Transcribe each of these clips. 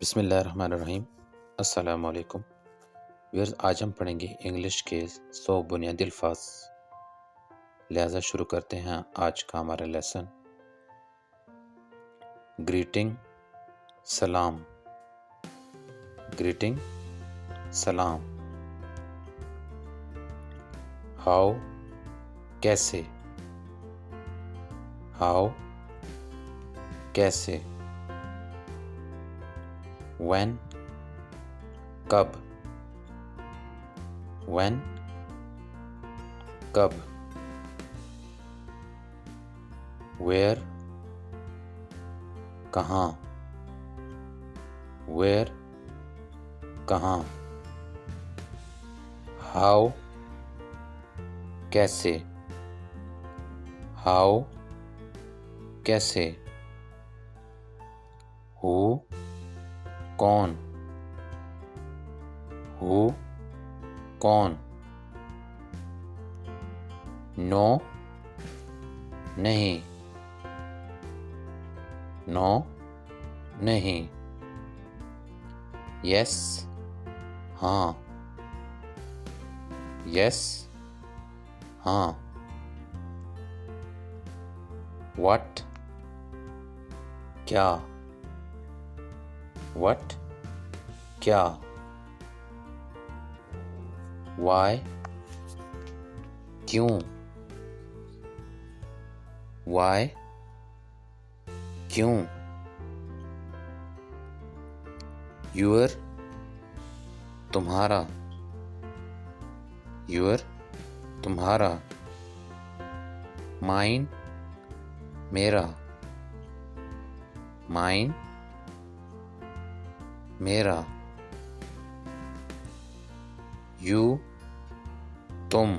बिस्मिल्लाहिर्रहमानिर्रहीम। अस्सलाम वालेकुम व्यूअर्स, आज हम पढ़ेंगे इंग्लिश के 100 बुनियादी अल्फाज। लिहाजा शुरू करते हैं आज का हमारा लेसन। ग्रीटिंग, सलाम। ग्रीटिंग, सलाम। हाउ, कैसे। हाउ, कैसे। व्हेन, कब। व्हेन, कब। वेयर, कहाँ। वेयर, कहाँ। हाउ, कैसे। हाउ, कैसे। हु, कौन। हु, कौन। नो, नहीं। नो, नहीं। यस, हाँ। यस, हाँ। व्हाट, क्या। व्हाट, क्या। वाई, क्यों। वाई, क्यों। यूर, तुम्हारा। यूर, तुम्हारा। माइन, मेरा। माइन, मेरा। यू, तुम।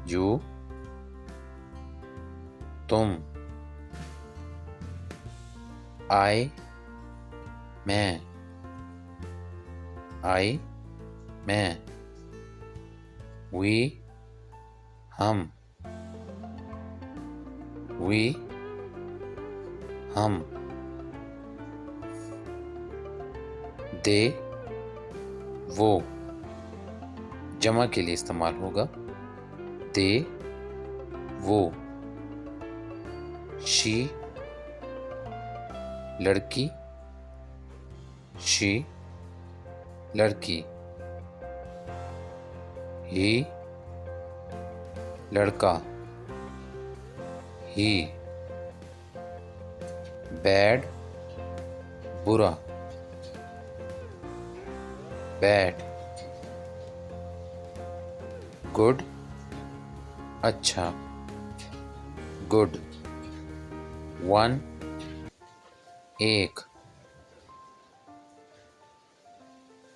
यू, तुम। आई, मैं। आई, मैं। वी, हम। वी, हम। दे, वो। जमा के लिए इस्तेमाल होगा। दे, वो। शी, लड़की। शी, लड़की। ही, लड़का। ही। बैड, बुरा। बैड। गुड, अच्छा। गुड। वन, एक।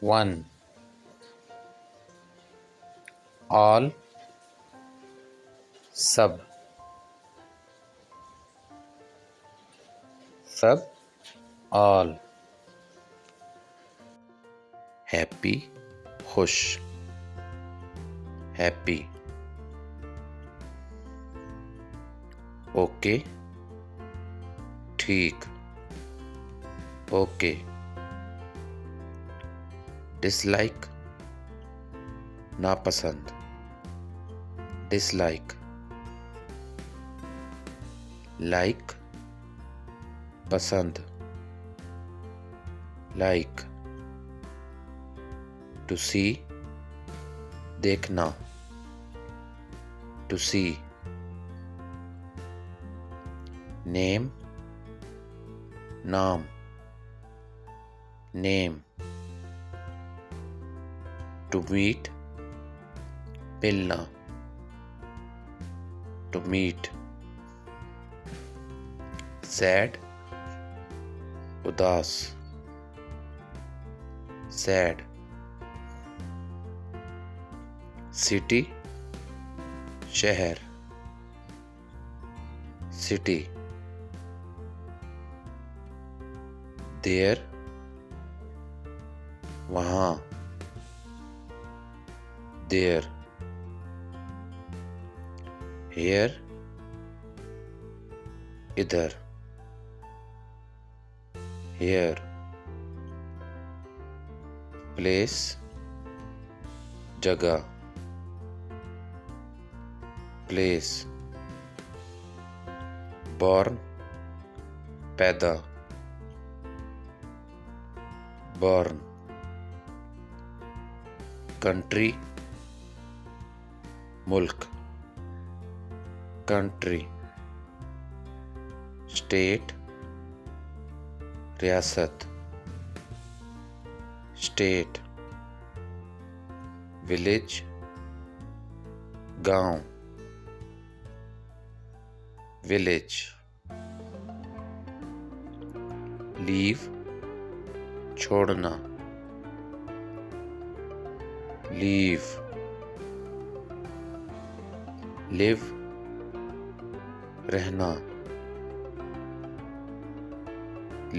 वन। ऑल, सब। सब, ऑल। हैप्पी, खुश। हैप्पी। ओके, ठीक। ओके। डिसलाइक, नापसंद। डिसलाइक। लाइक, पसंद। लाइक। टू सी, देखना। To see. नेम, नाम। नेम। टू मीट, मिलना। To meet. सैड, उदास। सैड। सिटी, शहर। सिटी। देयर, वहाँ। देयर। हेयर, इधर। here, place जगह, place, born पैदा, born, country मुल्क, country, state रियासत, state, village गांव, village, leave छोड़ना, leave, live रहना,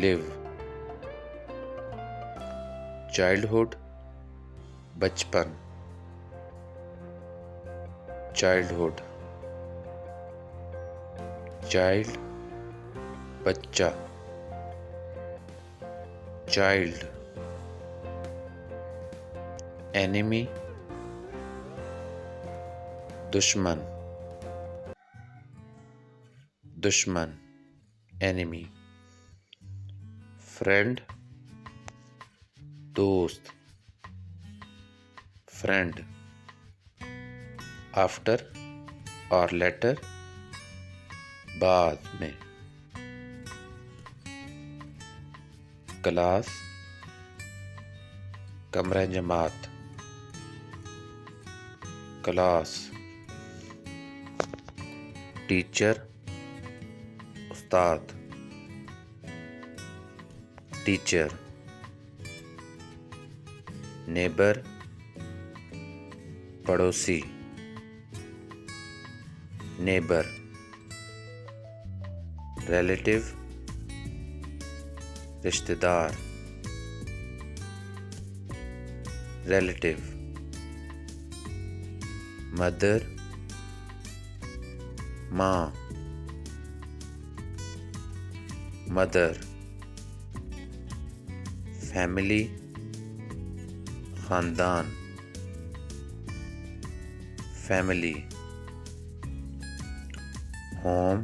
live, childhood बचपन, childhood, child बच्चा, child, enemy दुश्मन, दुश्मन, enemy, friend दोस्त, friend, after और later बाद में, क्लास कमरा जमात, क्लास, टीचर उस्ताद, टीचर, नेबर पड़ोसी, नेबर, रिलेटिव रिश्तेदार, रिलेटिव, मदर माँ, मदर, फैमिली खानदान, फैमिली, होम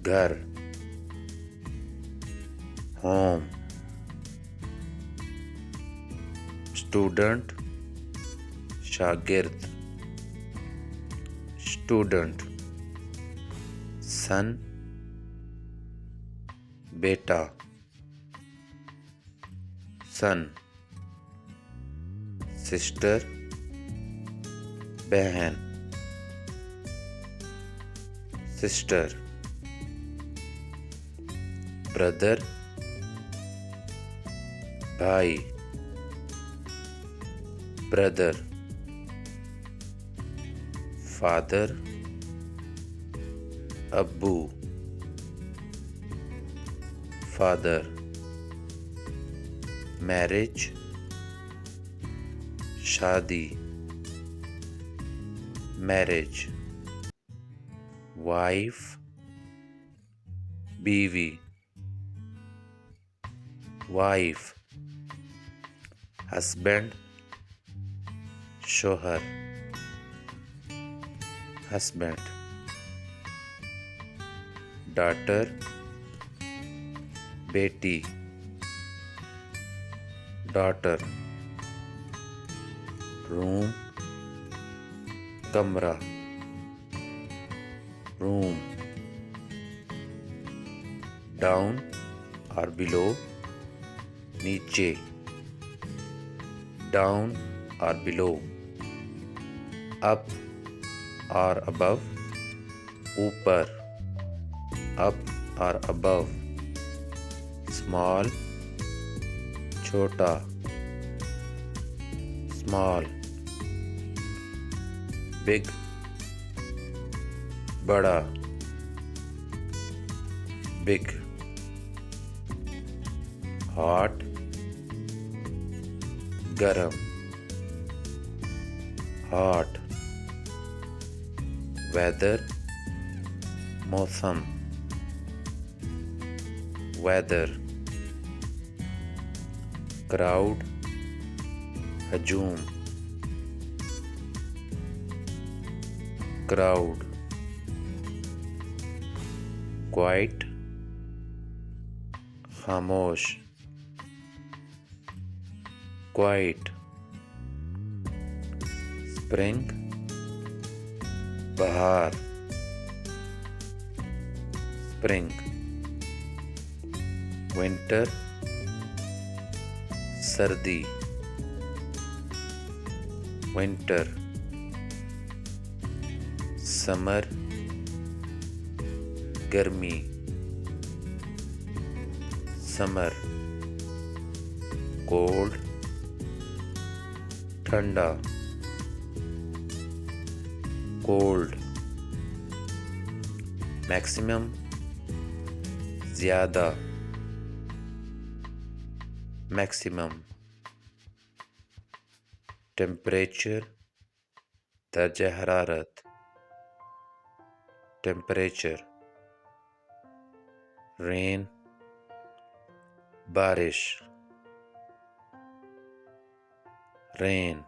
घर, होम, स्टूडेंट शागिर्द, स्टूडेंट, सन बेटा, सन, सिस्टर बहन, सिस्टर, ब्रदर भाई, ब्रदर, फादर अब्बू, फादर, मैरिज शादी, मैरिज, वाइफ बीवी, वाइफ, हस्बैंड शोहर, हस्बैंड, डॉटर बेटी, डॉटर, रूम कमरा, रूम, डाउन और बिलो नीचे, डाउन और बिलो, अप और अबव ऊपर, अप और अबव, स्मॉल छोटा, स्मॉल, बिग बड़ा, बिग, हॉट गरम, हॉट, वेदर मौसम, weather, crowd, हजूम, crowd, quiet, खामोश, quiet, spring, बहार, spring, winter, सर्दी, winter, summer, गर्मी, summer, cold, ठंडा, cold, maximum, ज़्यादा, maximum, temperature, दर्जा हरारत, temperature, rain, बारिश, rain,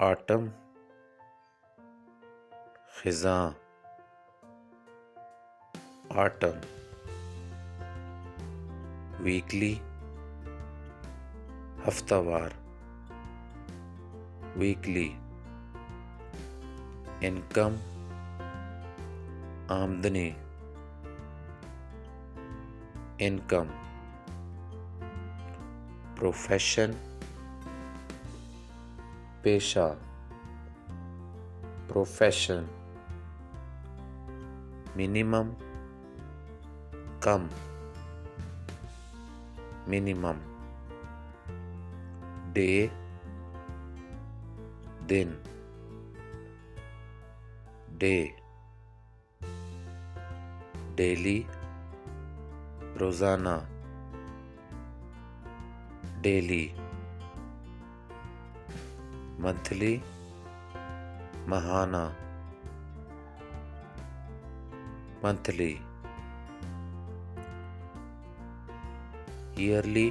autumn, खिज़ां, autumn, weekly, हफ्तावार, weekly, income, आमदनी, income, profession, पेशा, profession, minimum, कम, minimum, day, दिन, day, daily, रोज़ाना, daily, monthly, माहाना, monthly, yearly,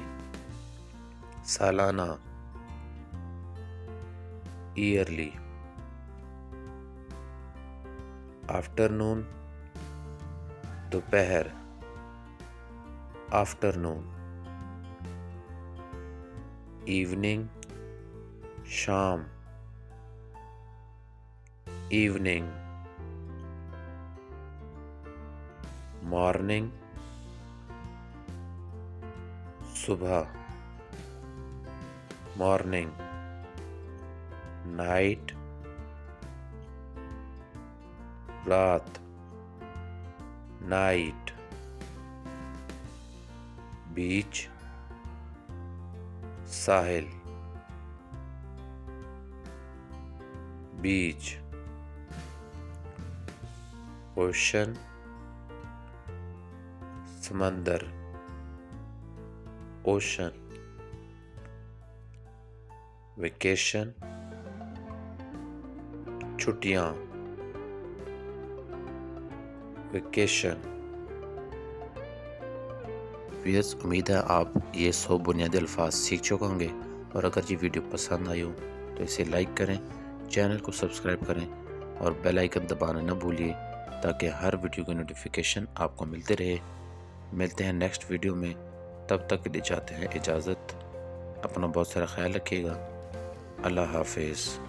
सालाना, yearly, afternoon, दोपहर, afternoon, evening, शाम, evening, morning, सुबह, morning, night, रात, night, beach, साहिल, beach, ocean, समंदर, ocean, vacation, छुट्टियां, vacation। व्यूअर्स, उम्मीद है आप ये 100 बुनियादी अल्फाज सीख चुके होंगे, और अगर ये वीडियो पसंद आई हो तो इसे लाइक करें, चैनल को सब्सक्राइब करें और बेल आइकन दबाना न भूलिए, ताकि हर वीडियो की नोटिफिकेशन आपको मिलते रहे। मिलते हैं नेक्स्ट वीडियो में, तब तक के लिए चाहते हैं इजाज़त। अपना बहुत सारा ख्याल रखिएगा। अल्लाह हाफिज़।